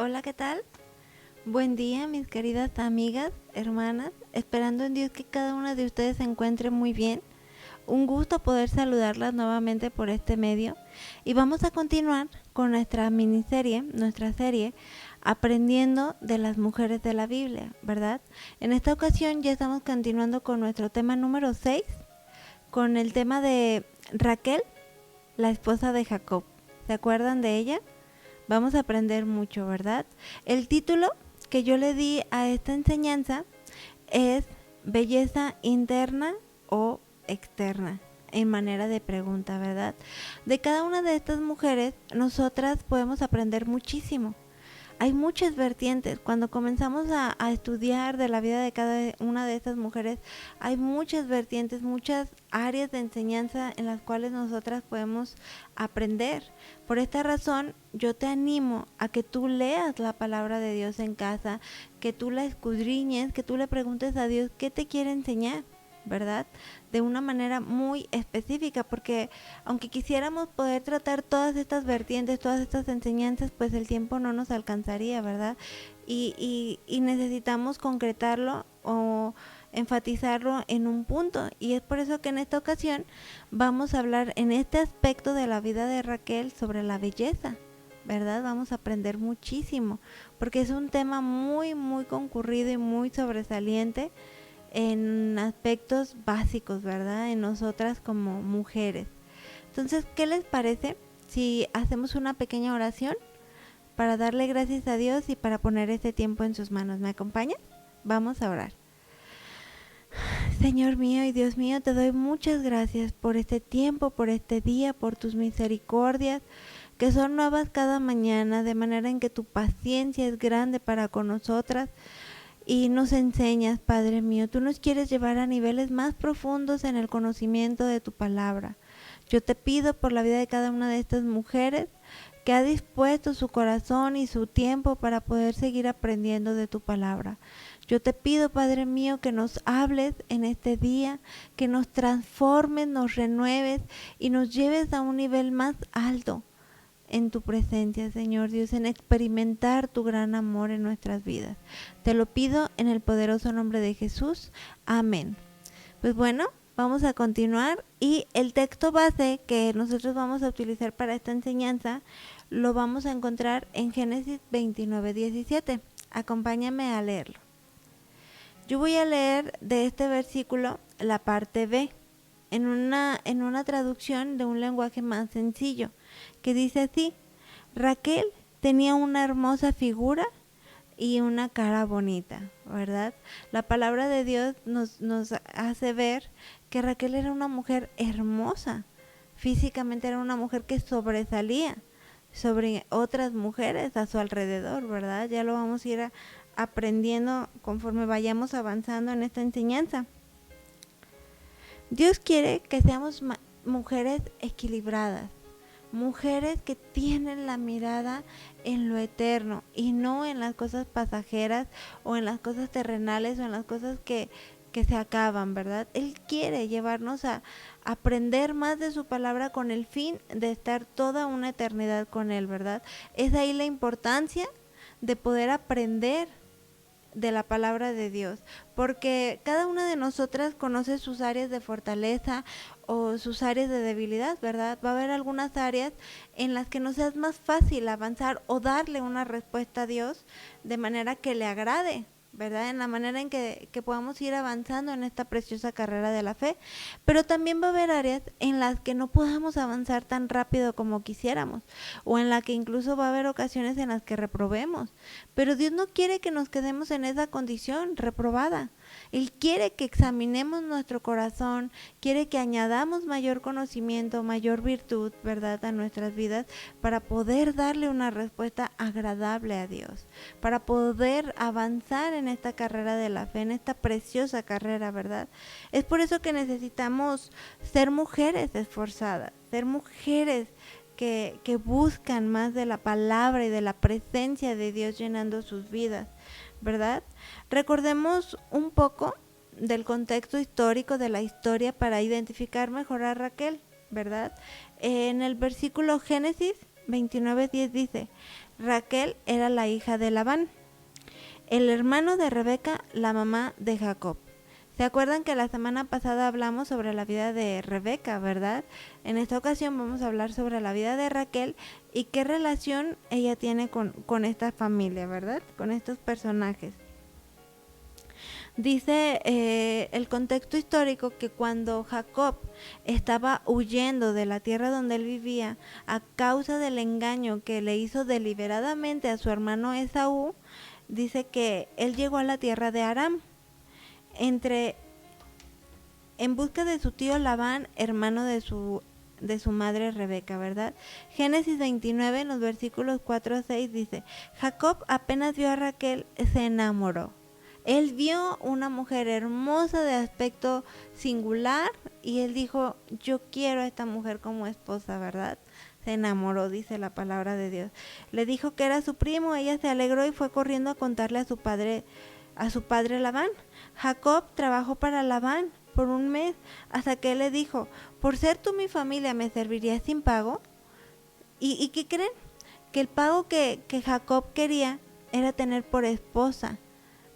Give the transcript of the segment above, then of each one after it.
Hola, ¿qué tal? Buen día, mis queridas amigas, hermanas, esperando en Dios que cada una de ustedes se encuentre muy bien. Un gusto poder saludarlas nuevamente por este medio y vamos a continuar con nuestra miniserie, nuestra serie, aprendiendo de las mujeres de la Biblia, ¿verdad? En esta ocasión ya estamos continuando con nuestro tema número 6, con el tema de Raquel, la esposa de Jacob. ¿Se acuerdan de ella? Vamos a aprender mucho, ¿verdad? El título que yo le di a esta enseñanza es belleza interna o externa, en manera de pregunta, ¿verdad? De cada una de estas mujeres, nosotras podemos aprender muchísimo. Hay muchas vertientes. Cuando comenzamos a estudiar de la vida de cada una de estas mujeres, hay muchas vertientes, muchas áreas de enseñanza en las cuales nosotras podemos aprender. Por esta razón, yo te animo a que tú leas la palabra de Dios en casa, que tú la escudriñes, que tú le preguntes a Dios qué te quiere enseñar, ¿verdad? De una manera muy específica, porque aunque quisiéramos poder tratar todas estas vertientes, todas estas enseñanzas, pues el tiempo no nos alcanzaría, ¿verdad? Y necesitamos concretarlo o enfatizarlo en un punto, y es por eso que en esta ocasión vamos a hablar en este aspecto de la vida de Raquel sobre la belleza, ¿verdad? Vamos a aprender muchísimo, porque es un tema muy concurrido y muy sobresaliente en aspectos básicos, ¿verdad? En nosotras como mujeres. Entonces, ¿qué les parece si hacemos una pequeña oración para darle gracias a Dios y para poner este tiempo en sus manos? ¿Me acompañan? Vamos a orar. Señor mío y Dios mío, te doy muchas gracias por este tiempo, por este día, por tus misericordias, que son nuevas cada mañana, de manera en que tu paciencia es grande para con nosotras. Y nos enseñas, Padre mío, tú nos quieres llevar a niveles más profundos en el conocimiento de tu palabra. Yo te pido por la vida de cada una de estas mujeres que ha dispuesto su corazón y su tiempo para poder seguir aprendiendo de tu palabra. Yo te pido, Padre mío, que nos hables en este día, que nos transformes, nos renueves y nos lleves a un nivel más alto en tu presencia, Señor Dios, en experimentar tu gran amor en nuestras vidas. Te lo pido en el poderoso nombre de Jesús. Amén. Pues bueno, vamos a continuar, y el texto base que nosotros vamos a utilizar para esta enseñanza lo vamos a encontrar en Génesis 29:17. Acompáñame a leerlo. Yo voy a leer de este versículo la parte B, en una traducción de un lenguaje más sencillo, que dice así: Raquel tenía una hermosa figura y una cara bonita, ¿verdad? La palabra de Dios nos hace ver que Raquel era una mujer hermosa, físicamente era una mujer que sobresalía sobre otras mujeres a su alrededor, ¿verdad? Ya lo vamos a ir aprendiendo conforme vayamos avanzando en esta enseñanza. Dios quiere que seamos mujeres equilibradas, mujeres que tienen la mirada en lo eterno y no en las cosas pasajeras o en las cosas terrenales o en las cosas que se acaban, ¿verdad? Él quiere llevarnos a aprender más de su palabra con el fin de estar toda una eternidad con Él, ¿verdad? Es ahí la importancia de poder aprender de la palabra de Dios, porque cada una de nosotras conoce sus áreas de fortaleza o sus áreas de debilidad, ¿verdad? Va a haber algunas áreas en las que nos es más fácil avanzar o darle una respuesta a Dios de manera que le agrade, ¿verdad? En la manera en que podamos ir avanzando en esta preciosa carrera de la fe. Pero también va a haber áreas en las que no podamos avanzar tan rápido como quisiéramos, o en la que incluso va a haber ocasiones en las que reprobemos. Pero Dios no quiere que nos quedemos en esa condición reprobada. Él quiere que examinemos nuestro corazón, quiere que añadamos mayor conocimiento, mayor virtud, ¿verdad?, a nuestras vidas, para poder darle una respuesta agradable a Dios, para poder avanzar en esta carrera de la fe, en esta preciosa carrera, ¿verdad? Es por eso que necesitamos ser mujeres esforzadas, ser mujeres que buscan más de la palabra y de la presencia de Dios llenando sus vidas, ¿verdad? Recordemos un poco del contexto histórico de la historia para identificar mejor a Raquel, ¿verdad? En el versículo Génesis 29:10 dice: Raquel era la hija de Labán, el hermano de Rebeca, la mamá de Jacob. ¿Se acuerdan que la semana pasada hablamos sobre la vida de Rebeca, verdad? En esta ocasión vamos a hablar sobre la vida de Raquel y qué relación ella tiene con esta familia, ¿verdad? Con estos personajes. Dice el contexto histórico que cuando Jacob estaba huyendo de la tierra donde él vivía a causa del engaño que le hizo deliberadamente a su hermano Esaú, dice que él llegó a la tierra de Aram en busca de su tío Labán, hermano de su madre Rebeca, ¿verdad? Génesis 29, en los versículos 4 a 6 dice, Jacob apenas vio a Raquel, se enamoró. Él vio una mujer hermosa de aspecto singular y él dijo, yo quiero a esta mujer como esposa, ¿verdad? Se enamoró, dice la palabra de Dios. Le dijo que era su primo, ella se alegró y fue corriendo a contarle a su padre Labán. Jacob trabajó para Labán por un mes hasta que él le dijo, por ser tú mi familia, ¿me servirías sin pago? ¿Y qué creen? Que el pago que Jacob quería era tener por esposa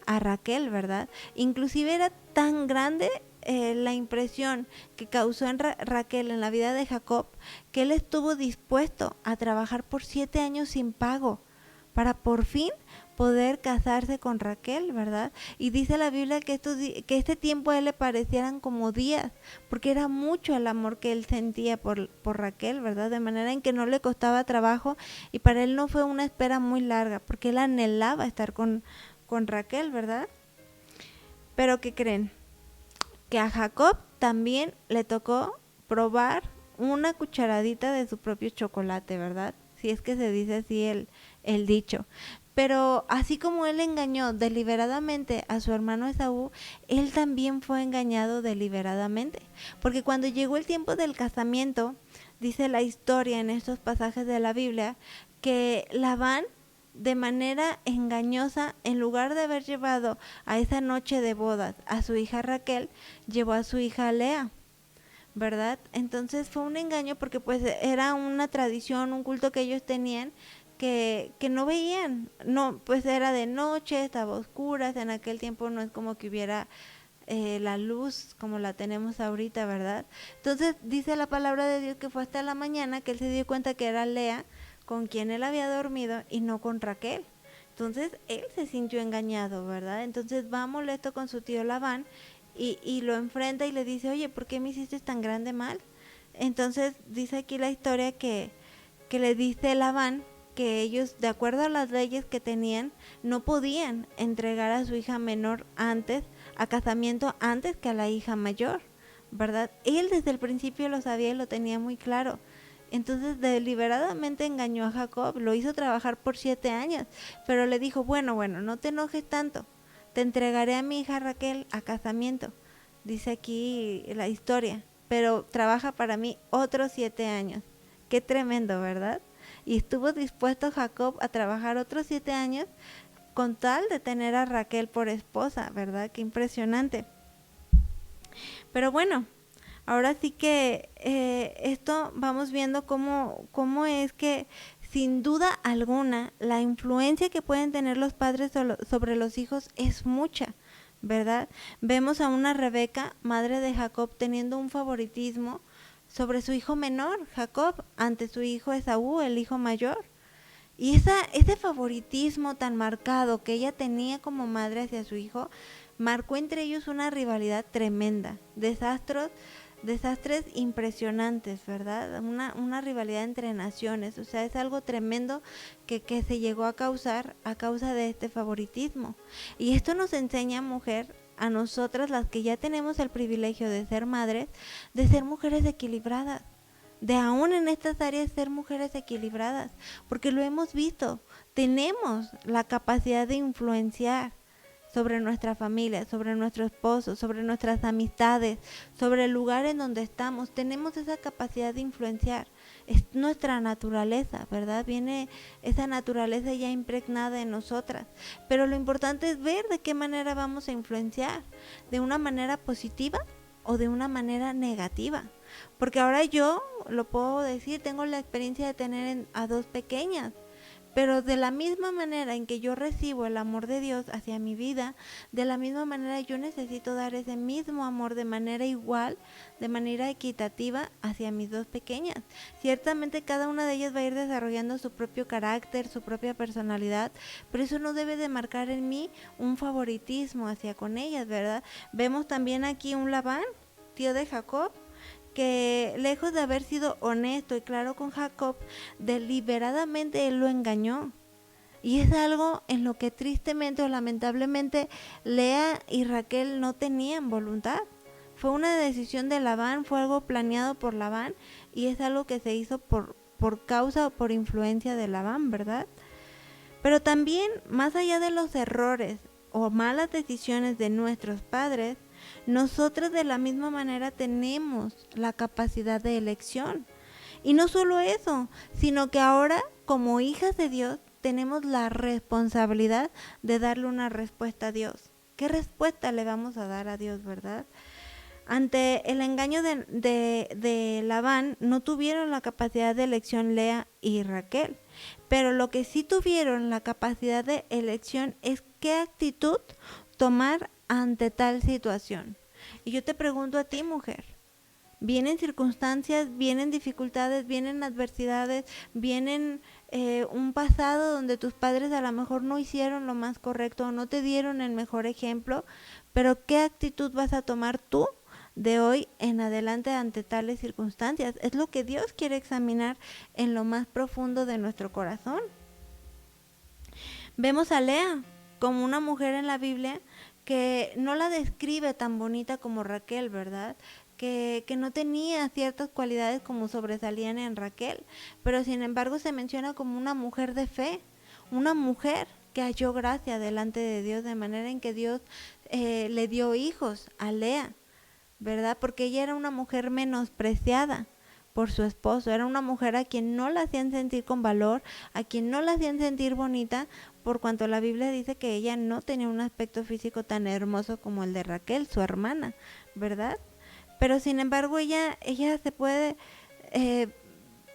a Raquel, ¿verdad? Inclusive era tan grande la impresión que causó en Raquel en la vida de Jacob, que él estuvo dispuesto a trabajar por 7 años sin pago para por fin poder casarse con Raquel, ¿verdad? Y dice la Biblia que este tiempo a él le parecieran como días, porque era mucho el amor que él sentía por Raquel, ¿verdad? De manera en que no le costaba trabajo y para él no fue una espera muy larga, porque él anhelaba estar con Raquel, ¿verdad? Pero ¿qué creen? Que a Jacob también le tocó probar una cucharadita de su propio chocolate, ¿verdad? Si es que se dice así el dicho. Pero así como él engañó deliberadamente a su hermano Esaú, él también fue engañado deliberadamente. Porque cuando llegó el tiempo del casamiento, dice la historia en estos pasajes de la Biblia, que Labán, de manera engañosa, en lugar de haber llevado a esa noche de bodas a su hija Raquel, llevó a su hija Lea, ¿verdad? Entonces fue un engaño porque pues era una tradición, un culto que ellos tenían que no veían, no, pues era de noche, estaba oscuras, en aquel tiempo no es como que hubiera la luz como la tenemos ahorita, ¿verdad? Entonces dice la palabra de Dios que fue hasta la mañana que él se dio cuenta que era Lea con quien él había dormido y no con Raquel. Entonces él se sintió engañado, ¿verdad? Entonces va molesto con su tío Labán y lo enfrenta y le dice, oye, ¿por qué me hiciste tan grande mal? Entonces dice aquí la historia que le dice Labán que ellos, de acuerdo a las leyes que tenían, no podían entregar a su hija menor a casamiento antes que a la hija mayor, ¿verdad? Él desde el principio lo sabía y lo tenía muy claro. Entonces deliberadamente engañó a Jacob, lo hizo trabajar por 7 años, pero le dijo, bueno, no te enojes tanto, te entregaré a mi hija Raquel a casamiento, dice aquí la historia, pero trabaja para mí otros 7 años. Qué tremendo, ¿verdad? Y estuvo dispuesto Jacob a trabajar otros 7 años con tal de tener a Raquel por esposa, ¿verdad? Qué impresionante. Pero bueno, ahora sí que esto vamos viendo cómo es que sin duda alguna la influencia que pueden tener los padres sobre los hijos es mucha, ¿verdad? Vemos a una Rebeca, madre de Jacob, teniendo un favoritismo sobre su hijo menor, Jacob, ante su hijo Esaú, el hijo mayor. Y ese favoritismo tan marcado que ella tenía como madre hacia su hijo, marcó entre ellos una rivalidad tremenda, desastres impresionantes, ¿verdad? Una rivalidad entre naciones, o sea, es algo tremendo que se llegó a causar a causa de este favoritismo. Y esto nos enseña, mujer, a nosotras las que ya tenemos el privilegio de ser madres, de ser mujeres equilibradas, de aún en estas áreas ser mujeres equilibradas, porque lo hemos visto, tenemos la capacidad de influenciar sobre nuestra familia, sobre nuestro esposo, sobre nuestras amistades, sobre el lugar en donde estamos. Tenemos esa capacidad de influenciar. Es nuestra naturaleza, ¿verdad? Viene esa naturaleza ya impregnada en nosotras. Pero lo importante es ver de qué manera vamos a influenciar. ¿De una manera positiva o de una manera negativa? Porque ahora yo lo puedo decir, tengo la experiencia de tener a 2 pequeñas. Pero de la misma manera en que yo recibo el amor de Dios hacia mi vida, de la misma manera yo necesito dar ese mismo amor de manera igual, de manera equitativa hacia mis dos pequeñas. Ciertamente cada una de ellas va a ir desarrollando su propio carácter, su propia personalidad, pero eso no debe de marcar en mí un favoritismo hacia con ellas, ¿verdad? Vemos también aquí un Labán, tío de Jacob, que lejos de haber sido honesto y claro con Jacob, deliberadamente él lo engañó. Y es algo en lo que tristemente o lamentablemente Lea y Raquel no tenían voluntad. Fue una decisión de Labán, fue algo planeado por Labán y es algo que se hizo por causa o por influencia de Labán, ¿verdad? Pero también, más allá de los errores o malas decisiones de nuestros padres, nosotros de la misma manera tenemos la capacidad de elección. Y no solo eso, sino que ahora, como hijas de Dios, tenemos la responsabilidad de darle una respuesta a Dios. ¿Qué respuesta le vamos a dar a Dios, verdad? Ante el engaño de Labán, no tuvieron la capacidad de elección Lea y Raquel, pero lo que sí tuvieron la capacidad de elección es qué actitud tomar ante tal situación. Y yo te pregunto a ti, mujer, vienen circunstancias, vienen dificultades, vienen adversidades, vienen un pasado donde tus padres a lo mejor no hicieron lo más correcto o no te dieron el mejor ejemplo, pero ¿qué actitud vas a tomar tú de hoy en adelante ante tales circunstancias? Es lo que Dios quiere examinar en lo más profundo de nuestro corazón. Vemos a Lea como una mujer en la Biblia que no la describe tan bonita como Raquel, ¿verdad? Que no tenía ciertas cualidades como sobresalían en Raquel, pero sin embargo se menciona como una mujer de fe, una mujer que halló gracia delante de Dios, de manera en que Dios le dio hijos a Lea, ¿verdad? Porque ella era una mujer menospreciada por su esposo, era una mujer a quien no la hacían sentir con valor, a quien no la hacían sentir bonita, por cuanto la Biblia dice que ella no tenía un aspecto físico tan hermoso como el de Raquel, su hermana, ¿verdad? Pero sin embargo ella se puede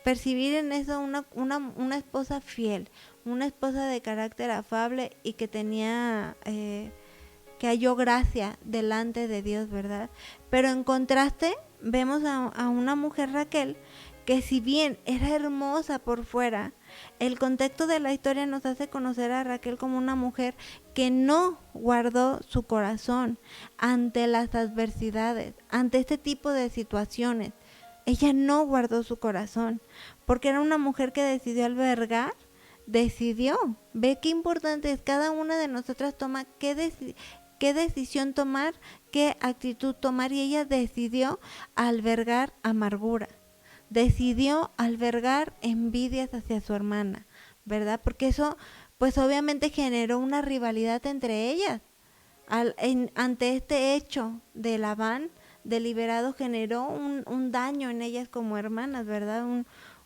percibir en eso una esposa fiel, una esposa de carácter afable y que tenía que halló gracia delante de Dios, ¿verdad? Pero en contraste vemos a una mujer, Raquel, que si bien era hermosa por fuera, el contexto de la historia nos hace conocer a Raquel como una mujer que no guardó su corazón ante las adversidades, ante este tipo de situaciones. Ella no guardó su corazón, porque era una mujer que decidió albergar, decidió. Ve qué importante es, cada una de nosotras toma qué decisión tomar, qué actitud tomar, y ella decidió albergar amargura, decidió albergar envidias hacia su hermana, ¿verdad? Porque eso pues obviamente generó una rivalidad entre ellas. Ante este hecho de Labán deliberado generó un daño en ellas como hermanas, ¿verdad?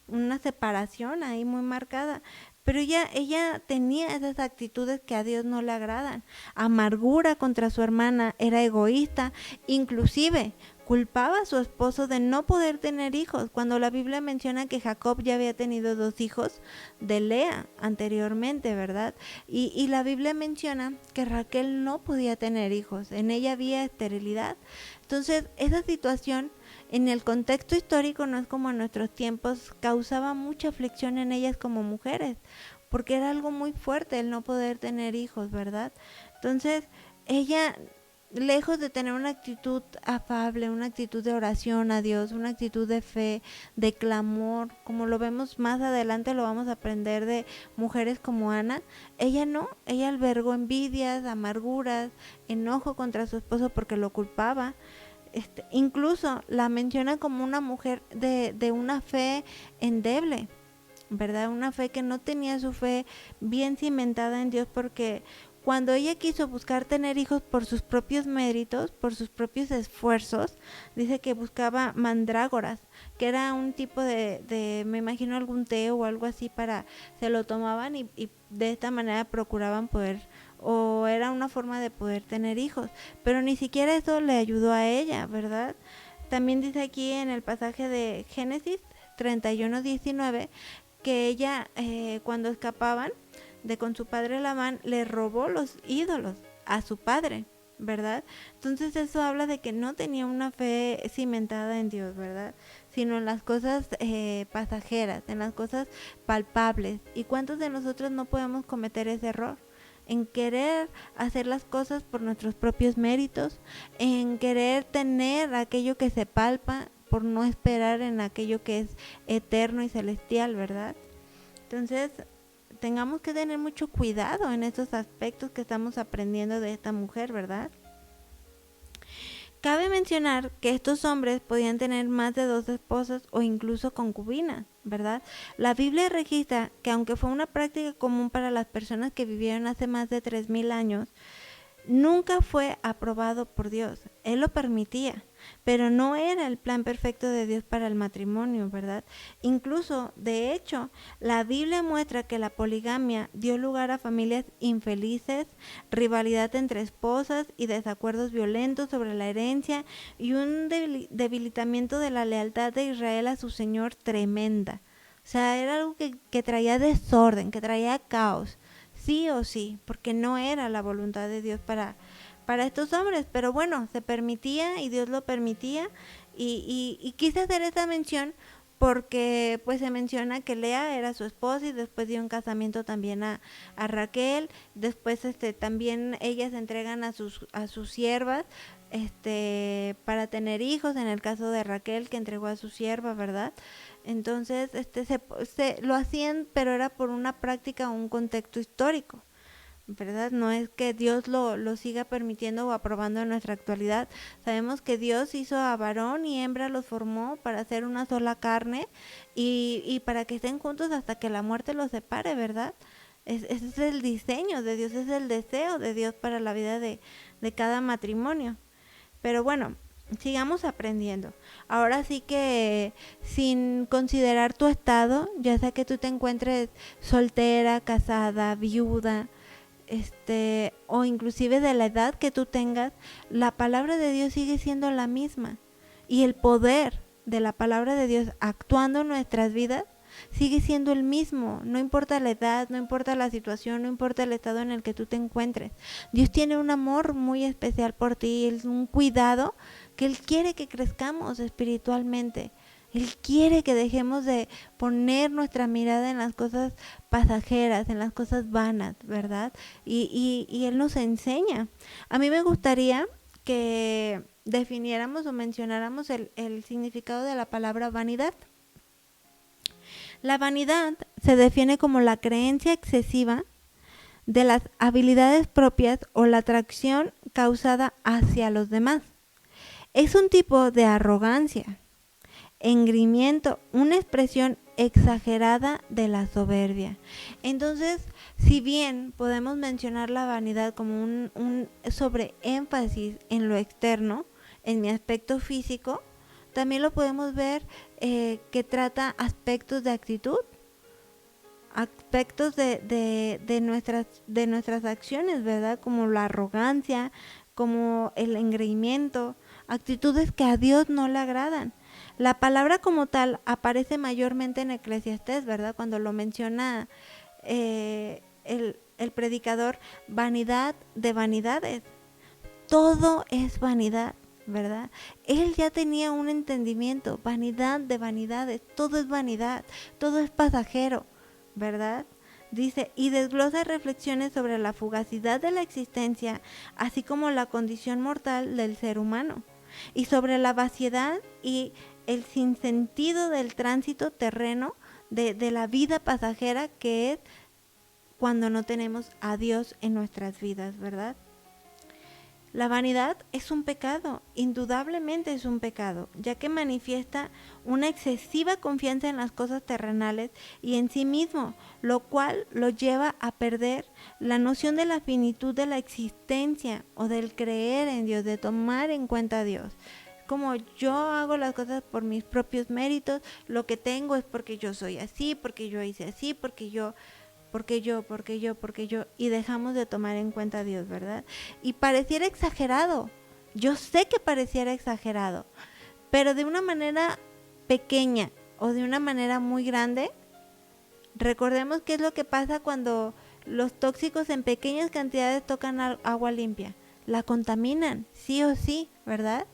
Una separación ahí muy marcada. Pero ella tenía esas actitudes que a Dios no le agradan. Amargura contra su hermana, era egoísta, inclusive culpaba a su esposo de no poder tener hijos, cuando la Biblia menciona que Jacob ya había tenido 2 hijos de Lea anteriormente, ¿verdad? Y la Biblia menciona que Raquel no podía tener hijos, en ella había esterilidad. Entonces, esa situación en el contexto histórico, no es como en nuestros tiempos, causaba mucha aflicción en ellas como mujeres, porque era algo muy fuerte el no poder tener hijos, ¿verdad? Entonces, ella, lejos de tener una actitud afable, una actitud de oración a Dios, una actitud de fe, de clamor, como lo vemos más adelante, lo vamos a aprender de mujeres como Ana, ella no, ella albergó envidias, amarguras, enojo contra su esposo porque lo culpaba. Incluso la menciona como una mujer de una fe endeble, ¿verdad? Una fe que no tenía su fe bien cimentada en Dios, porque cuando ella quiso buscar tener hijos por sus propios méritos, por sus propios esfuerzos, dice que buscaba mandrágoras, que era un tipo de me imagino algún té o algo así, se lo tomaban y de esta manera procuraban poder, o era una forma de poder tener hijos, pero ni siquiera eso le ayudó a ella, ¿verdad? También dice aquí en el pasaje de Génesis 31:19 que ella cuando escapaban de con su padre Labán le robó los ídolos a su padre, ¿verdad? Entonces eso habla de que no tenía una fe cimentada en Dios, ¿verdad? Sino en las cosas pasajeras, en las cosas palpables. ¿Y cuántos de nosotros no podemos cometer ese error? En querer hacer las cosas por nuestros propios méritos, en querer tener aquello que se palpa, por no esperar en aquello que es eterno y celestial, ¿verdad? Entonces, tengamos que tener mucho cuidado en estos aspectos que estamos aprendiendo de esta mujer, ¿verdad? Cabe mencionar que estos hombres podían tener más de 2 esposas o incluso concubinas, ¿verdad? La Biblia registra que aunque fue una práctica común para las personas que vivieron hace más de 3000 años, nunca fue aprobado por Dios. Él lo permitía, pero no era el plan perfecto de Dios para el matrimonio, ¿verdad? Incluso, de hecho, la Biblia muestra que la poligamia dio lugar a familias infelices, rivalidad entre esposas y desacuerdos violentos sobre la herencia y un debilitamiento de la lealtad de Israel a su Señor tremenda. O sea, era algo que traía desorden, que traía caos. Sí o sí, porque no era la voluntad de Dios para estos hombres, pero bueno, se permitía y Dios lo permitía y quise hacer esta mención porque pues se menciona que Lea era su esposa y después dio un casamiento también a Raquel, después también ellas entregan a sus siervas para tener hijos, en el caso de Raquel que entregó a su sierva, ¿verdad? Entonces se lo hacían, pero era por una práctica o un contexto histórico, ¿verdad? No es que Dios lo siga permitiendo o aprobando en nuestra actualidad. Sabemos que Dios hizo a varón y hembra, los formó para hacer una sola carne y para que estén juntos hasta que la muerte los separe, ¿verdad? Ese es el diseño de Dios, es el deseo de Dios para la vida de cada matrimonio. Pero bueno, sigamos aprendiendo. Ahora sí que sin considerar tu estado, ya sea que tú te encuentres soltera, casada, viuda, o inclusive de la edad que tú tengas, la palabra de Dios sigue siendo la misma. Y el poder de la palabra de Dios actuando en nuestras vidas sigue siendo el mismo, no importa la edad, no importa la situación, no importa el estado en el que tú te encuentres. Dios tiene un amor muy especial por ti, es un cuidado que Él quiere que crezcamos espiritualmente. Él quiere que dejemos de poner nuestra mirada en las cosas pasajeras, en las cosas vanas, ¿verdad? Y Él nos enseña. A mí me gustaría que definiéramos o mencionáramos el significado de la palabra vanidad. La vanidad se define como la creencia excesiva de las habilidades propias o la atracción causada hacia los demás. Es un tipo de arrogancia, engreimiento, una expresión exagerada de la soberbia. Entonces, si bien podemos mencionar la vanidad como un sobreénfasis en lo externo, en mi aspecto físico, también lo podemos ver que trata aspectos de actitud, aspectos de nuestras acciones, ¿verdad? Como la arrogancia, como el engreimiento, actitudes que a Dios no le agradan. La palabra como tal aparece mayormente en Eclesiastés, ¿verdad? Cuando lo menciona el predicador, vanidad de vanidades. Todo es vanidad, ¿verdad? Él ya tenía un entendimiento, vanidad de vanidades, todo es vanidad, todo es pasajero, ¿verdad? Dice, y desglosa reflexiones sobre la fugacidad de la existencia, así como la condición mortal del ser humano, y sobre la vaciedad y el sinsentido del tránsito terreno de la vida pasajera que es cuando no tenemos a Dios en nuestras vidas, ¿verdad? La vanidad es un pecado, indudablemente es un pecado, ya que manifiesta una excesiva confianza en las cosas terrenales y en sí mismo, lo cual lo lleva a perder la noción de la finitud de la existencia o del creer en Dios, de tomar en cuenta a Dios. Como yo hago las cosas por mis propios méritos, lo que tengo es porque yo soy así, porque yo hice así, porque yo, y dejamos de tomar en cuenta a Dios, ¿verdad? Y pareciera exagerado, yo sé que pareciera exagerado, pero de una manera pequeña o de una manera muy grande, Recordemos qué es lo que pasa cuando los tóxicos en pequeñas cantidades tocan agua limpia. La contaminan, sí o sí, ¿verdad?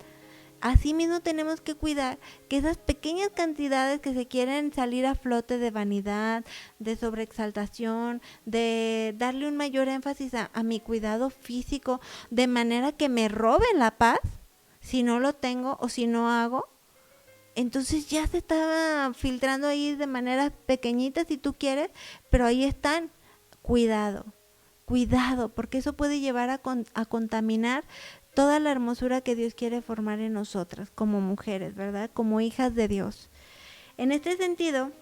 Asimismo tenemos que cuidar que esas pequeñas cantidades que se quieren salir a flote de vanidad, de sobreexaltación, de darle un mayor énfasis a mi cuidado físico, de manera que me roben la paz, si no lo tengo o si no hago, entonces ya se estaba filtrando ahí de manera pequeñita si tú quieres, pero ahí están. Cuidado, cuidado, porque eso puede llevar a contaminar toda la hermosura que Dios quiere formar en nosotras como mujeres, ¿verdad? Como hijas de Dios. En este sentido,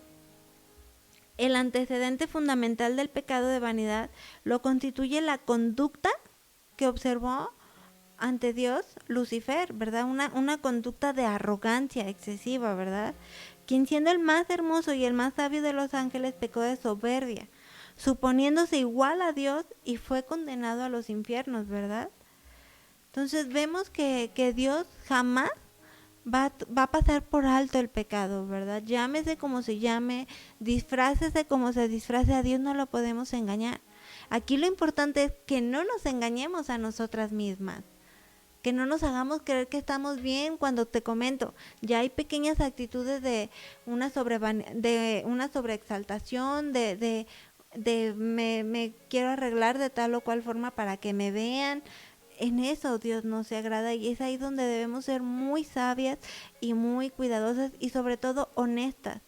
el antecedente fundamental del pecado de vanidad lo constituye la conducta que observó ante Dios Lucifer, ¿verdad? Una conducta de arrogancia excesiva, ¿verdad? Quien siendo el más hermoso y el más sabio de los ángeles pecó de soberbia, suponiéndose igual a Dios y fue condenado a los infiernos, ¿verdad? Entonces vemos que Dios jamás va a pasar por alto el pecado, ¿verdad? Llámese como se llame, disfrácese como se disfrace, a Dios no lo podemos engañar. Aquí lo importante es que no nos engañemos a nosotras mismas, que no nos hagamos creer que estamos bien cuando te comento, ya hay pequeñas actitudes de una sobreexaltación, de me quiero arreglar de tal o cual forma para que me vean. En eso Dios no se agrada y es ahí donde debemos ser muy sabias y muy cuidadosas y sobre todo honestas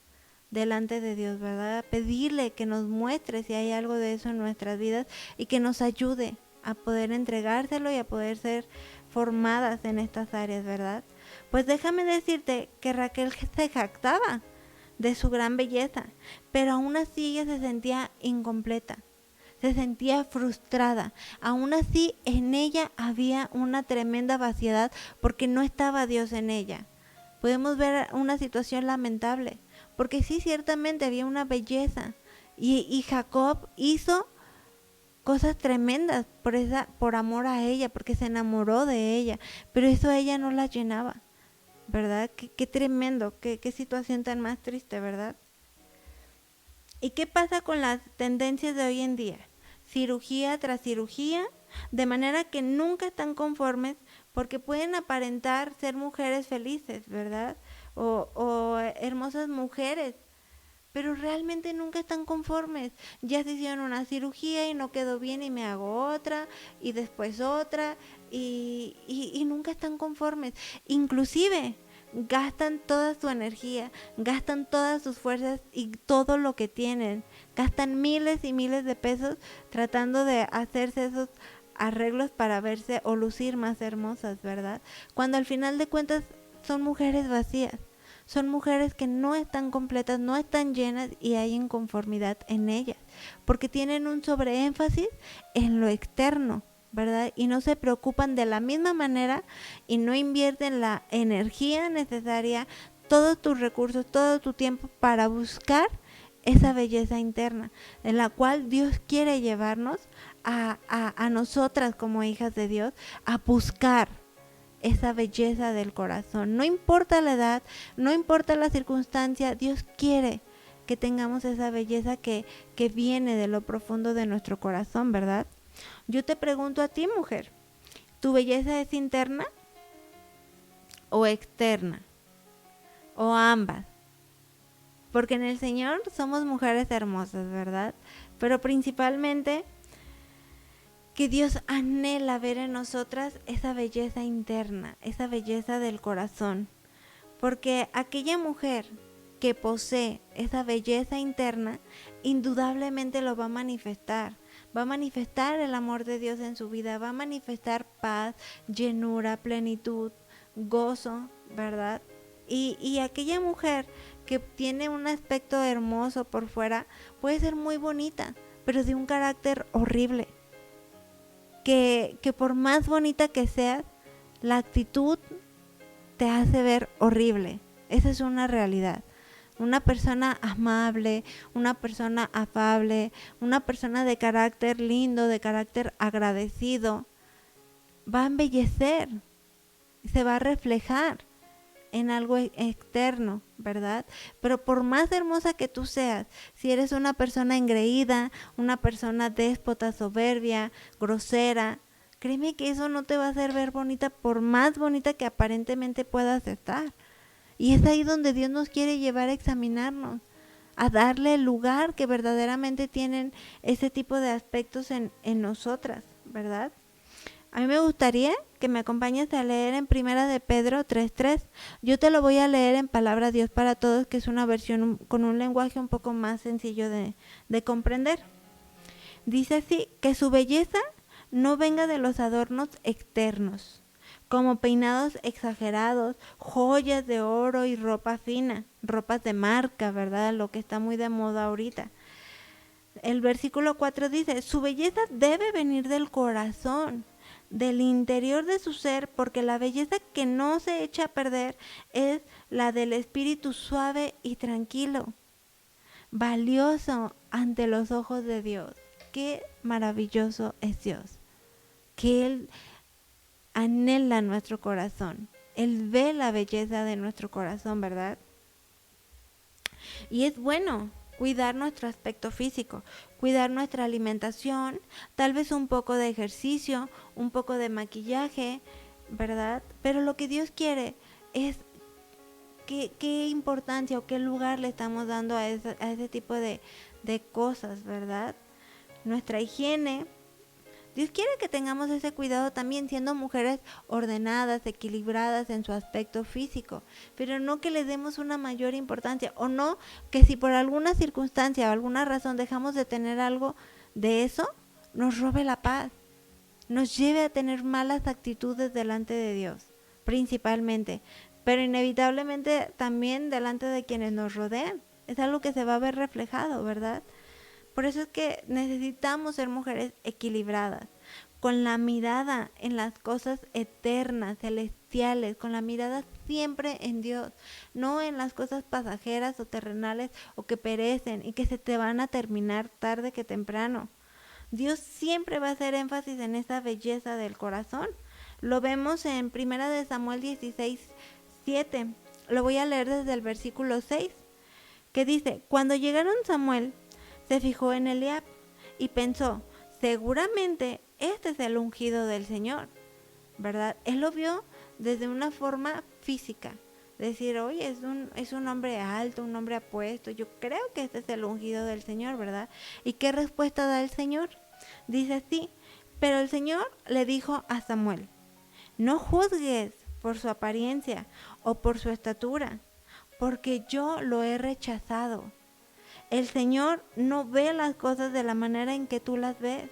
delante de Dios, ¿verdad? Pedirle que nos muestre si hay algo de eso en nuestras vidas y que nos ayude a poder entregárselo y a poder ser formadas en estas áreas, ¿verdad? Pues déjame decirte que Raquel se jactaba de su gran belleza, pero aún así ella se sentía incompleta, se sentía frustrada, aún así en ella había una tremenda vaciedad porque no estaba Dios en ella. Podemos ver una situación lamentable, porque sí, ciertamente había una belleza y Jacob hizo cosas tremendas por amor a ella, porque se enamoró de ella, pero eso a ella no la llenaba, ¿verdad? Qué tremendo, qué situación tan más triste, ¿verdad? ¿Y qué pasa con las tendencias de hoy en día? Cirugía tras cirugía, de manera que nunca están conformes porque pueden aparentar ser mujeres felices, ¿verdad? O hermosas mujeres, pero realmente nunca están conformes. Ya se hicieron una cirugía y no quedó bien y me hago otra y después otra y nunca están conformes. Inclusive gastan toda su energía, gastan todas sus fuerzas y todo lo que tienen. Gastan miles y miles de pesos tratando de hacerse esos arreglos para verse o lucir más hermosas, ¿verdad? Cuando al final de cuentas son mujeres vacías. Son mujeres que no están completas, no están llenas y hay inconformidad en ellas, porque tienen un sobreénfasis en lo externo, ¿verdad? Y no se preocupan de la misma manera y no invierten la energía necesaria, todos tus recursos, todo tu tiempo para buscar esa belleza interna, en la cual Dios quiere llevarnos a nosotras como hijas de Dios, a buscar esa belleza del corazón. No importa la edad, no importa la circunstancia, Dios quiere que tengamos esa belleza que viene de lo profundo de nuestro corazón, ¿verdad? Yo te pregunto a ti, mujer, ¿tu belleza es interna o externa? ¿O ambas? Porque en el Señor somos mujeres hermosas, ¿verdad? Pero principalmente que Dios anhela ver en nosotras esa belleza interna, esa belleza del corazón. Porque aquella mujer que posee esa belleza interna, indudablemente lo va a manifestar. Va a manifestar el amor de Dios en su vida, va a manifestar paz, llenura, plenitud, gozo, ¿verdad? Y aquella mujer que tiene un aspecto hermoso por fuera, puede ser muy bonita, pero de un carácter horrible. Que por más bonita que seas, la actitud te hace ver horrible. Esa es una realidad. Una persona amable, una persona afable, una persona de carácter lindo, de carácter agradecido, va a embellecer, se va a reflejar en algo externo, ¿verdad? Pero por más hermosa que tú seas, si eres una persona engreída, una persona déspota, soberbia, grosera, créeme que eso no te va a hacer ver bonita por más bonita que aparentemente puedas estar. Y es ahí donde Dios nos quiere llevar a examinarnos, a darle el lugar que verdaderamente tienen ese tipo de aspectos en nosotras, ¿verdad? A mí me gustaría que me acompañes a leer en Primera de Pedro 3:3. Yo te lo voy a leer en Palabra Dios para Todos, que es una versión con un lenguaje un poco más sencillo de comprender. Dice así, que su belleza no venga de los adornos externos, como peinados exagerados, joyas de oro y ropa fina, ropas de marca, ¿verdad? Lo que está muy de moda ahorita. El versículo 4 dice, su belleza debe venir del corazón, del interior de su ser, porque la belleza que no se echa a perder es la del espíritu suave y tranquilo, valioso ante los ojos de Dios. Qué maravilloso es Dios, que Él anhela nuestro corazón, Él ve la belleza de nuestro corazón, ¿verdad? Y es bueno cuidar nuestro aspecto físico, cuidar nuestra alimentación, tal vez un poco de ejercicio, un poco de maquillaje, ¿verdad? Pero lo que Dios quiere es qué importancia o qué lugar le estamos dando a ese tipo de cosas, ¿verdad? Nuestra higiene. Dios quiere que tengamos ese cuidado también siendo mujeres ordenadas, equilibradas en su aspecto físico, pero no que le demos una mayor importancia, o no que si por alguna circunstancia o alguna razón dejamos de tener algo de eso, nos robe la paz, nos lleve a tener malas actitudes delante de Dios, principalmente, pero inevitablemente también delante de quienes nos rodean. Es algo que se va a ver reflejado, ¿verdad? Por eso es que necesitamos ser mujeres equilibradas, con la mirada en las cosas eternas, celestiales, con la mirada siempre en Dios, no en las cosas pasajeras o terrenales o que perecen y que se te van a terminar tarde que temprano. Dios siempre va a hacer énfasis en esa belleza del corazón. Lo vemos en 1 Samuel 16:7. Lo voy a leer desde el versículo 6, que dice, cuando llegaron Samuel, se fijó en Eliab y pensó, seguramente este es el ungido del Señor, ¿verdad? Él lo vio desde una forma física, decir, oye, es un hombre alto, un hombre apuesto, yo creo que este es el ungido del Señor, ¿verdad? ¿Y qué respuesta da el Señor? Dice así, pero el Señor le dijo a Samuel, no juzgues por su apariencia o por su estatura, porque yo lo he rechazado. El Señor no ve las cosas de la manera en que tú las ves.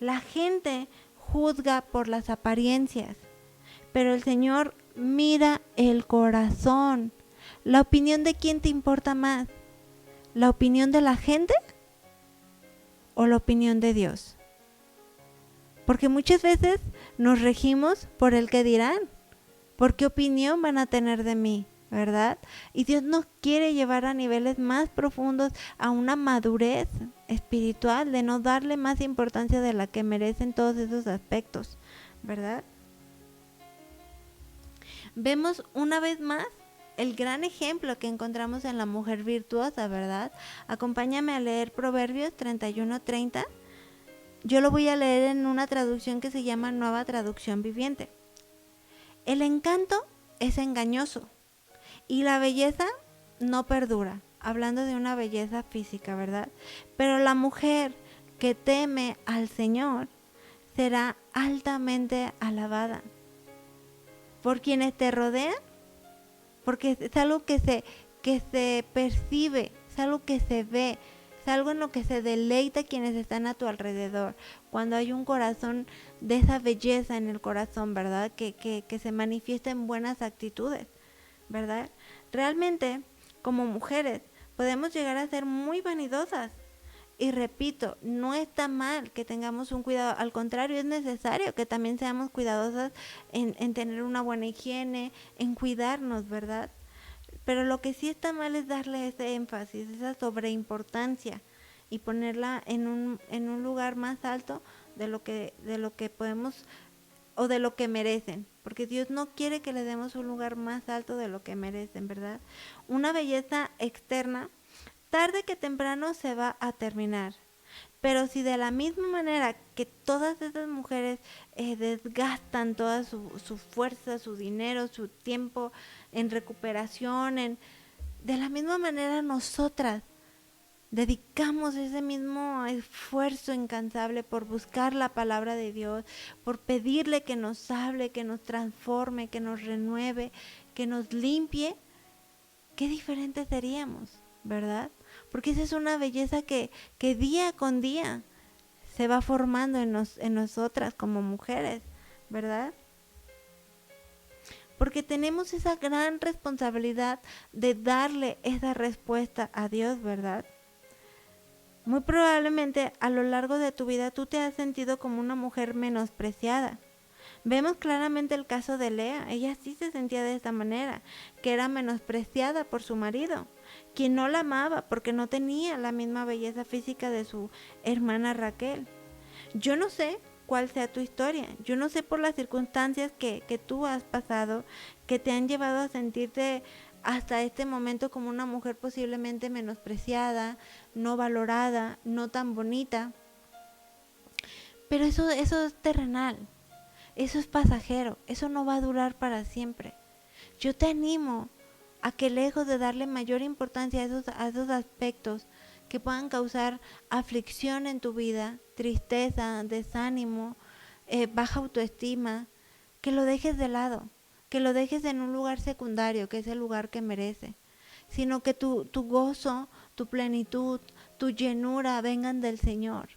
La gente juzga por las apariencias, pero el Señor mira el corazón. ¿La opinión de quién te importa más? ¿La opinión de la gente o la opinión de Dios? Porque muchas veces nos regimos por el que dirán. ¿Por qué opinión van a tener de mí? ¿Verdad? Y Dios nos quiere llevar a niveles más profundos, a una madurez espiritual, de no darle más importancia de la que merecen todos esos aspectos, ¿verdad? Vemos una vez más el gran ejemplo que encontramos en la mujer virtuosa, ¿verdad? Acompáñame a leer Proverbios 31:30. Yo lo voy a leer en una traducción que se llama Nueva Traducción Viviente. El encanto es engañoso y la belleza no perdura, hablando de una belleza física, ¿verdad? Pero la mujer que teme al Señor será altamente alabada por quienes te rodean, porque es algo que se percibe, es algo que se ve, es algo en lo que se deleita quienes están a tu alrededor, cuando hay un corazón de esa belleza en el corazón, ¿verdad? Que se manifiesta en buenas actitudes, ¿verdad? Realmente, como mujeres, podemos llegar a ser muy vanidosas. Y repito, no está mal que tengamos un cuidado, al contrario, es necesario que también seamos cuidadosas en tener una buena higiene, en cuidarnos, ¿verdad? Pero lo que sí está mal es darle ese énfasis, esa sobreimportancia y ponerla en un lugar más alto de lo que podemos o de lo que merecen, porque Dios no quiere que le demos un lugar más alto de lo que merecen, ¿verdad? Una belleza externa, tarde que temprano se va a terminar. Pero si de la misma manera que todas esas mujeres desgastan toda su fuerza, su dinero, su tiempo en recuperación, de la misma manera nosotras dedicamos ese mismo esfuerzo incansable por buscar la palabra de Dios, por pedirle que nos hable, que nos transforme, que nos renueve, que nos limpie, qué diferentes seríamos, ¿verdad? Porque esa es una belleza que día con día se va formando en nosotras como mujeres, ¿verdad? Porque tenemos esa gran responsabilidad de darle esa respuesta a Dios, ¿verdad? Muy probablemente a lo largo de tu vida tú te has sentido como una mujer menospreciada. Vemos claramente el caso de Lea. Ella sí se sentía de esta manera, que era menospreciada por su marido, quien no la amaba porque no tenía la misma belleza física de su hermana Raquel. Yo no sé cuál sea tu historia, yo no sé por las circunstancias que tú has pasado, que te han llevado a sentirte hasta este momento como una mujer posiblemente menospreciada, no valorada, no tan bonita. Pero eso es terrenal, eso es pasajero, eso no va a durar para siempre. Yo te animo a que lejos de darle mayor importancia a esos aspectos que puedan causar aflicción en tu vida, tristeza, desánimo, baja autoestima, que lo dejes de lado, que lo dejes en un lugar secundario, que es el lugar que merece, sino que tu gozo, tu plenitud, tu llenura vengan del Señor,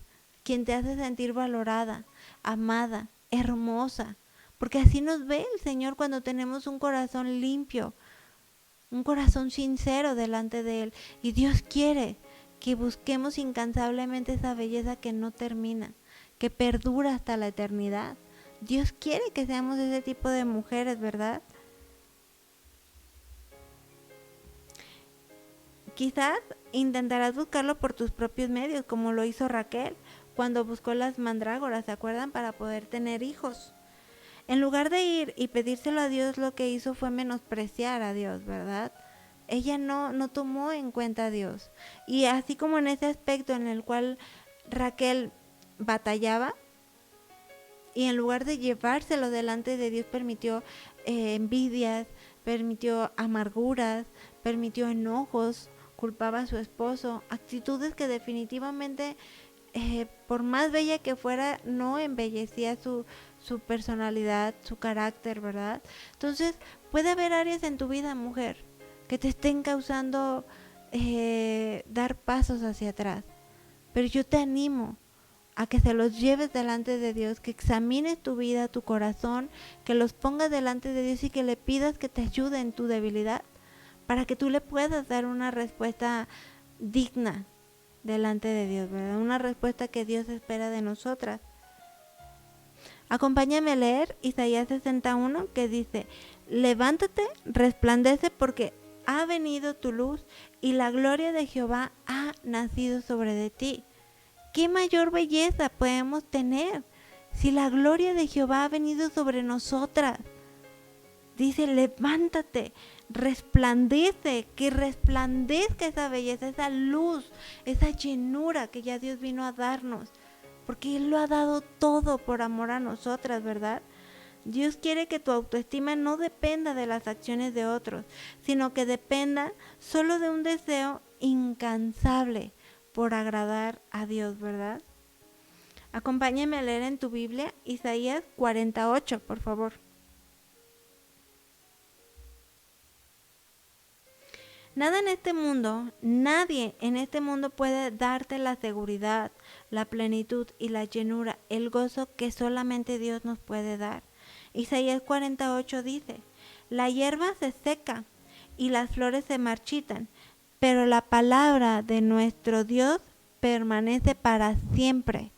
quien te hace sentir valorada, amada, hermosa, porque así nos ve el Señor cuando tenemos un corazón limpio, un corazón sincero delante de Él. Y Dios quiere que busquemos incansablemente esa belleza que no termina, que perdura hasta la eternidad. Dios quiere que seamos ese tipo de mujeres, ¿verdad? Quizás intentarás buscarlo por tus propios medios, como lo hizo Raquel cuando buscó las mandrágoras, ¿se acuerdan? Para poder tener hijos. En lugar de ir y pedírselo a Dios, lo que hizo fue menospreciar a Dios, ¿verdad? Ella no tomó en cuenta a Dios. Y así como en ese aspecto en el cual Raquel batallaba, y en lugar de llevárselo delante de Dios, permitió envidias, permitió amarguras, permitió enojos, culpaba a su esposo, actitudes que definitivamente, por más bella que fuera, no embellecía su personalidad, su carácter, ¿verdad? Entonces, puede haber áreas en tu vida, mujer, que te estén causando dar pasos hacia atrás. Pero yo te animo a que se los lleves delante de Dios, que examines tu vida, tu corazón, que los pongas delante de Dios y que le pidas que te ayude en tu debilidad, para que tú le puedas dar una respuesta digna delante de Dios, ¿verdad? Una respuesta que Dios espera de nosotras. Acompáñame a leer Isaías 61, que dice: levántate, resplandece, porque ha venido tu luz y la gloria de Jehová ha nacido sobre de ti. ¿Qué mayor belleza podemos tener si la gloria de Jehová ha venido sobre nosotras? Dice: levántate, resplandece, que resplandezca esa belleza, esa luz, esa llenura que ya Dios vino a darnos, porque Él lo ha dado todo por amor a nosotras, ¿verdad? Dios quiere que tu autoestima no dependa de las acciones de otros, sino que dependa solo de un deseo incansable por agradar a Dios, ¿verdad? Acompáñame a leer en tu Biblia Isaías 48, por favor. Nada en este mundo, nadie en este mundo puede darte la seguridad, la plenitud y la llenura, el gozo que solamente Dios nos puede dar. Isaías 48 dice: la hierba se seca y las flores se marchitan, pero la palabra de nuestro Dios permanece para siempre.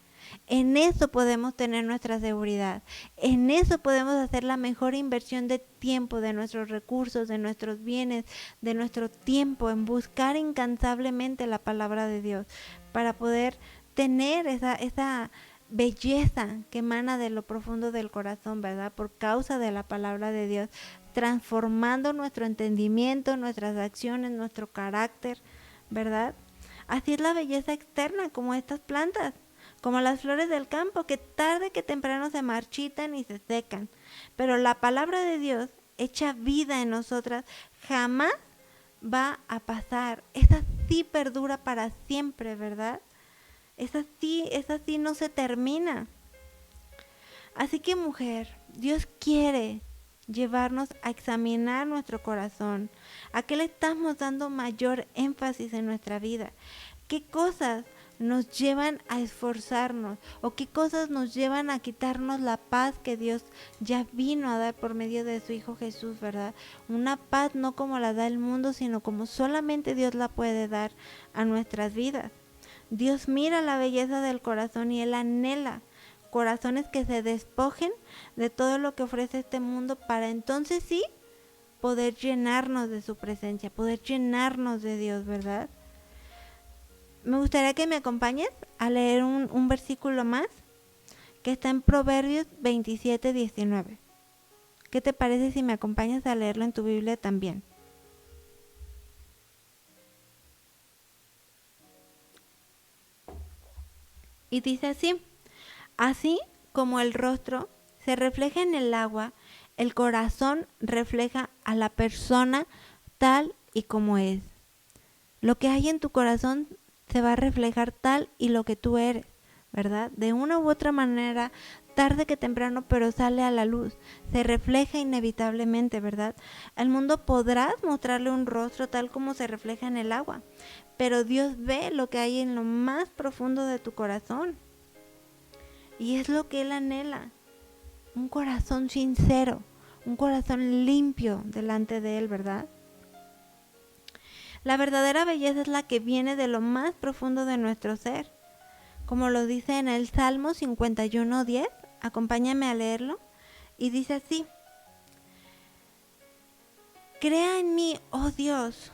En eso podemos tener nuestra seguridad, en eso podemos hacer la mejor inversión de tiempo, de nuestros recursos, de nuestros bienes, de nuestro tiempo, en buscar incansablemente la palabra de Dios, para poder tener esa belleza que emana de lo profundo del corazón, ¿verdad? Por causa de la palabra de Dios, transformando nuestro entendimiento, nuestras acciones, nuestro carácter, ¿verdad? Así es la belleza externa, como estas plantas, como las flores del campo, que tarde que temprano se marchitan y se secan. Pero la palabra de Dios, hecha vida en nosotras, jamás va a pasar. Esa sí perdura para siempre, ¿verdad? Esa sí no se termina. Así que, mujer, Dios quiere llevarnos a examinar nuestro corazón. ¿A qué le estamos dando mayor énfasis en nuestra vida? ¿Qué cosas nos llevan a esforzarnos? ¿O qué cosas nos llevan a quitarnos la paz que Dios ya vino a dar por medio de su Hijo Jesús, ¿verdad? Una paz no como la da el mundo, sino como solamente Dios la puede dar a nuestras vidas. Dios mira la belleza del corazón y Él anhela corazones que se despojen de todo lo que ofrece este mundo para entonces sí poder llenarnos de su presencia, poder llenarnos de Dios, ¿verdad? Me gustaría que me acompañes a leer un versículo más que está en Proverbios 27:19. ¿Qué te parece si me acompañas a leerlo en tu Biblia también? Y dice así: así como el rostro se refleja en el agua, el corazón refleja a la persona tal y como es. Lo que hay en tu corazón se va a reflejar tal y lo que tú eres, ¿verdad? De una u otra manera, tarde que temprano, pero sale a la luz, se refleja inevitablemente, ¿verdad? Al mundo podrás mostrarle un rostro tal como se refleja en el agua, pero Dios ve lo que hay en lo más profundo de tu corazón. Y es lo que Él anhela, un corazón sincero, un corazón limpio delante de Él, ¿verdad? La verdadera belleza es la que viene de lo más profundo de nuestro ser, como lo dice en el Salmo 51:10. Acompáñame a leerlo. Y dice así: crea en mí, oh Dios,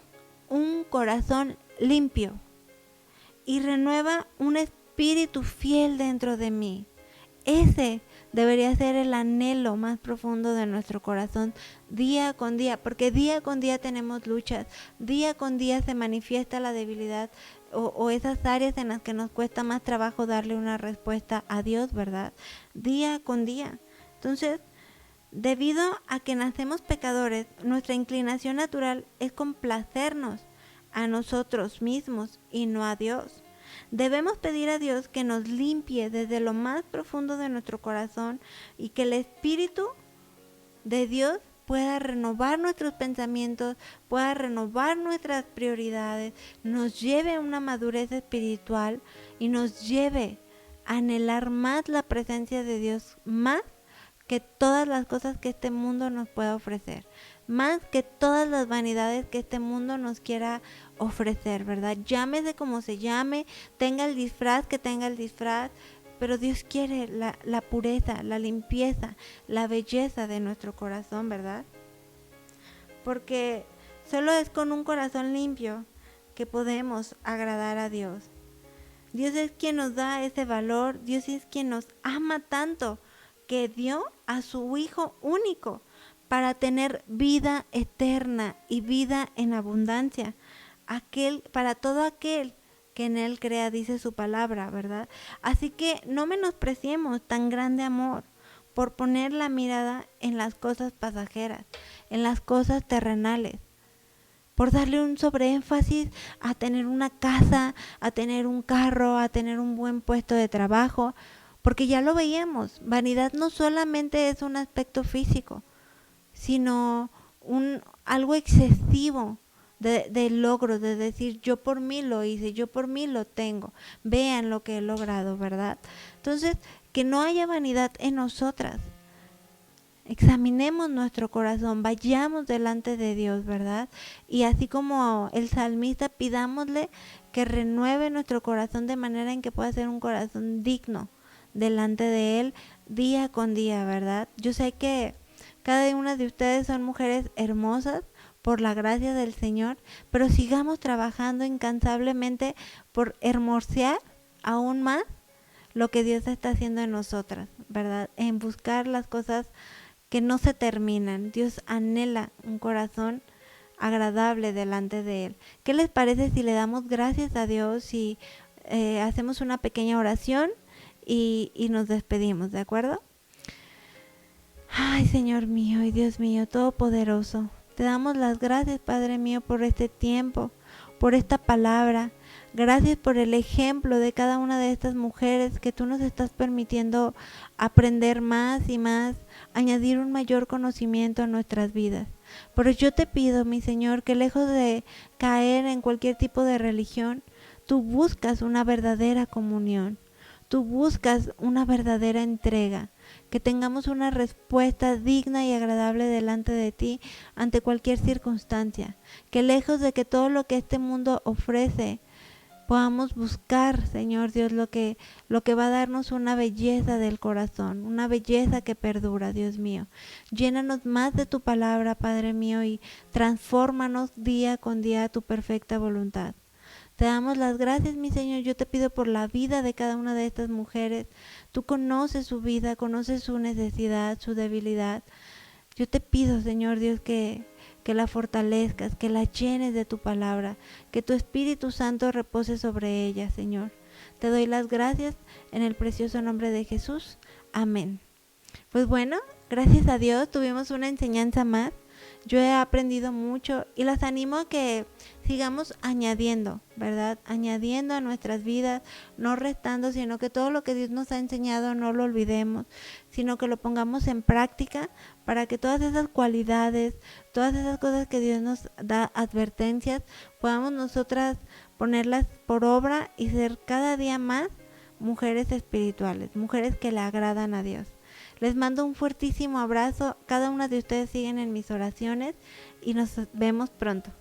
un corazón limpio y renueva un espíritu fiel dentro de mí. Ese debería ser el anhelo más profundo de nuestro corazón día con día, porque día con día tenemos luchas, día con día se manifiesta la debilidad o esas áreas en las que nos cuesta más trabajo darle una respuesta a Dios, ¿verdad? Día con día. Entonces, debido a que nacemos pecadores, nuestra inclinación natural es complacernos a nosotros mismos y no a Dios. Debemos pedir a Dios que nos limpie desde lo más profundo de nuestro corazón y que el Espíritu de Dios pueda renovar nuestros pensamientos, pueda renovar nuestras prioridades, nos lleve a una madurez espiritual y nos lleve a anhelar más la presencia de Dios, más que todas las cosas que este mundo nos pueda ofrecer, más que todas las vanidades que este mundo nos quiera ofrecer, ¿verdad? Llámese como se llame, tenga el disfraz que tenga el disfraz, pero Dios quiere la pureza, la limpieza, la belleza de nuestro corazón, ¿verdad? Porque solo es con un corazón limpio que podemos agradar a Dios. Dios es quien nos da ese valor, Dios es quien nos ama tanto que dio a su Hijo único para tener vida eterna y vida en abundancia. Para todo aquel que en Él crea, dice su palabra, ¿verdad? Así que no menospreciemos tan grande amor por poner la mirada en las cosas pasajeras, en las cosas terrenales, por darle un sobreénfasis a tener una casa, a tener un carro, a tener un buen puesto de trabajo, porque ya lo veíamos, vanidad no solamente es un aspecto físico, sino algo excesivo de logro, de decir yo por mí lo hice, yo por mí lo tengo, vean lo que he logrado, ¿verdad? Entonces, que no haya vanidad en nosotras. Examinemos nuestro corazón, vayamos delante de Dios, ¿verdad? Y así como el salmista, pidámosle que renueve nuestro corazón de manera en que pueda ser un corazón digno delante de Él día con día, ¿verdad? Yo sé que cada una de ustedes son mujeres hermosas por la gracia del Señor, pero sigamos trabajando incansablemente por hermosear aún más lo que Dios está haciendo en nosotras, ¿verdad? En buscar las cosas que no se terminan. Dios anhela un corazón agradable delante de Él. ¿Qué les parece si le damos gracias a Dios y hacemos una pequeña oración y nos despedimos, ¿de acuerdo? Ay, Señor mío y Dios mío, todopoderoso, te damos las gracias, Padre mío, por este tiempo, por esta palabra. Gracias por el ejemplo de cada una de estas mujeres que tú nos estás permitiendo aprender más y más, añadir un mayor conocimiento a nuestras vidas. Pero yo te pido, mi Señor, que lejos de caer en cualquier tipo de religión, tú buscas una verdadera comunión. Tú buscas una verdadera entrega, que tengamos una respuesta digna y agradable delante de ti ante cualquier circunstancia, que lejos de que todo lo que este mundo ofrece, podamos buscar, Señor Dios, lo que va a darnos una belleza del corazón, una belleza que perdura, Dios mío. Llénanos más de tu palabra, Padre mío, y transfórmanos día con día a tu perfecta voluntad. Te damos las gracias, mi Señor. Yo te pido por la vida de cada una de estas mujeres. Tú conoces su vida, conoces su necesidad, su debilidad. Yo te pido, Señor Dios, que la fortalezcas, que la llenes de tu palabra, que tu Espíritu Santo repose sobre ella, Señor. Te doy las gracias en el precioso nombre de Jesús. Amén. Pues bueno, gracias a Dios tuvimos una enseñanza más. Yo he aprendido mucho y las animo a que sigamos añadiendo, ¿verdad? Añadiendo a nuestras vidas, no restando, sino que todo lo que Dios nos ha enseñado no lo olvidemos, sino que lo pongamos en práctica para que todas esas cualidades, todas esas cosas que Dios nos da advertencias, podamos nosotras ponerlas por obra y ser cada día más mujeres espirituales, mujeres que le agradan a Dios. Les mando un fuertísimo abrazo. Cada una de ustedes siguen en mis oraciones y nos vemos pronto.